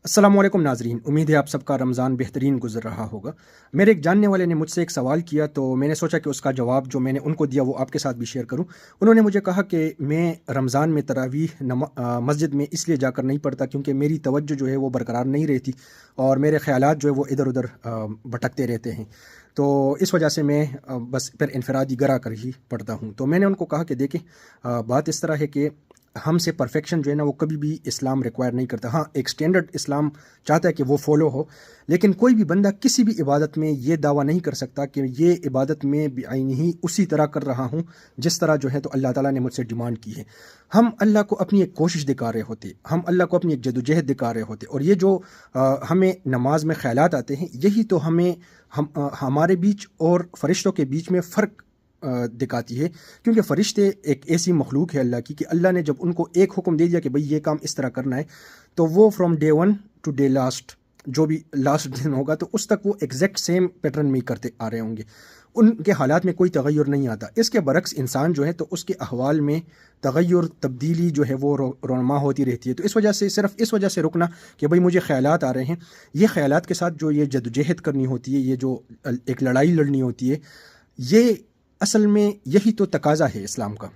अस्सलाम वालेकुम नाज़रीन, उम्मीद है आप सबका रमज़ान बेहतरीन गुज़र रहा होगा। मेरे एक जानने वाले ने मुझसे एक सवाल किया तो मैंने सोचा कि उसका जवाब जो मैंने उनको दिया वो आपके साथ भी शेयर करूं। उन्होंने मुझे कहा कि मैं रमज़ान में तरावीह मस्जिद में इसलिए जाकर नहीं पढ़ता क्योंकि मेरी तवज्जो जो है वो बरकरार नहीं रहती और मेरे ख़यालात जो है वो इधर उधर भटकते रहते हैं। तो इस वजह से मैं बस फिर इनफरादी गरा कर ही पढ़ता हूँ। तो मैंने उनको कहा कि देखें, बात इस तरह है कि हमसे परफेक्शन जो है ना वो कभी भी इस्लाम रिक्वायर नहीं करता। हाँ, एक स्टैंडर्ड इस्लाम चाहता है कि वो फॉलो हो, लेकिन कोई भी बंदा किसी भी इबादत में ये दावा नहीं कर सकता कि ये इबादत में ही उसी तरह कर रहा हूँ जिस तरह जो है तो अल्लाह ताला ने मुझसे डिमांड की है। हम अल्लाह को अपनी एक कोशिश दिखा रहे होते, हम अल्लाह को अपनी एक जदोजहद दिखा रहे होते, और ये जो हमें नमाज में ख्यालात आते हैं यही तो हमारे बीच और फरिश्तों के बीच में फ़र्क दिखाती है। क्योंकि फ़रिश्ते एक ऐसी मखलूक है अल्लाह की कि अल्लाह ने जब उनको एक हुक्म दे दिया कि भाई ये काम इस तरह करना है, तो वो from day one two day last, जो भी लास्ट दिन होगा तो उस तक वो एग्जैक्ट सेम पैटर्न में ही करते आ रहे होंगे। उनके हालात में कोई तगय्युर नहीं आता। इसके बरक्स इंसान जो है तो उसके अहवाल में तगय्युर तब्दीली जो है वो रोनमा होती रहती है। तो इस वजह से, सिर्फ इस वजह से रुकना कि भाई मुझे ख्यालात आ रहे हैं, ये ख्यालात के साथ जो ये जदोजहद करनी होती है, ये जो एक लड़ाई लड़नी होती है, ये असल में यही तो तकाज़ा है इस्लाम का।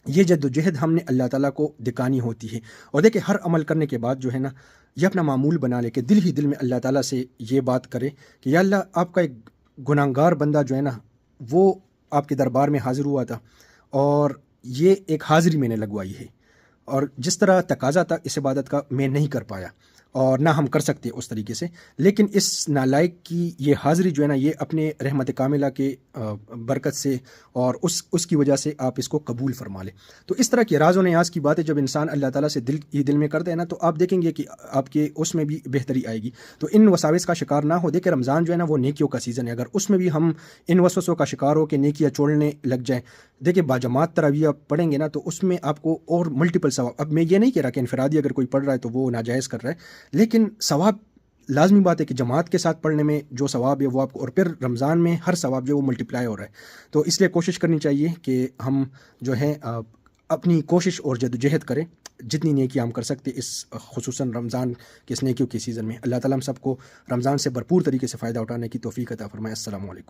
ये जद्दोजहद हमने अल्लाह ताला को दिखानी होती है। और देखिए, हर अमल करने के बाद जो है ना, ये अपना मामूल बना ले कि दिल ही दिल में अल्लाह ताला से ये बात करे कि या अल्लाह, आपका एक गुनाहगार बंदा जो है ना वो आपके दरबार में हाज़िर हुआ था और ये एक हाज़िरी मैंने लगवाई है, और जिस तरह तकाज़ा था इस इबादत का मैं नहीं कर पाया और ना हम कर सकते उस तरीके से, लेकिन इस नालायक की ये हाज़िरी जो है ना ये अपने रहमत कामिला के बरकत से और उसकी वजह से आप इसको कबूल फरमा लें। तो इस तरह की राज़ व नियाज़ की बातें जब इंसान अल्लाह ताला से दिल ही दिल में करते हैं ना, तो आप देखेंगे कि आपके उसमें भी बेहतरी आएगी। तो इन वसाविस का शिकार ना हो। देखिए, रमज़ान जो है ना वो नेकियों का सीज़न है। अगर उसमें भी हम इन वसवसों का शिकार हो कि नेकियां छोड़ने लग जाएं, देखिए बाजमात तरावियाँ पढ़ेंगे ना तो उसमें आपको और मल्टीपल सवाब। अब मैं ये नहीं कह रहा कि इनफरादी अगर कोई पढ़ रहा है तो वो नाजायज़ कर रहा है, लेकिन सवाब लाजमी बात है कि जमात के साथ पढ़ने में जो सवाब है वो आपको, और फिर रमज़ान में हर सवाब जो है वो मल्टीप्लाई हो रहा है। तो इसलिए कोशिश करनी चाहिए कि हम जो है अपनी कोशिश और जदोजहद करें जितनी नेकी हम कर सकते इस खुसूसन रमज़ान के इस नेकियों के सीज़न में। अल्लाह ताला हम सबको रमज़ान से भरपूर तरीके से फ़ायदा उठाने की तौफ़ीक अता फ़रमाए। अस्सलामु अलैकुम।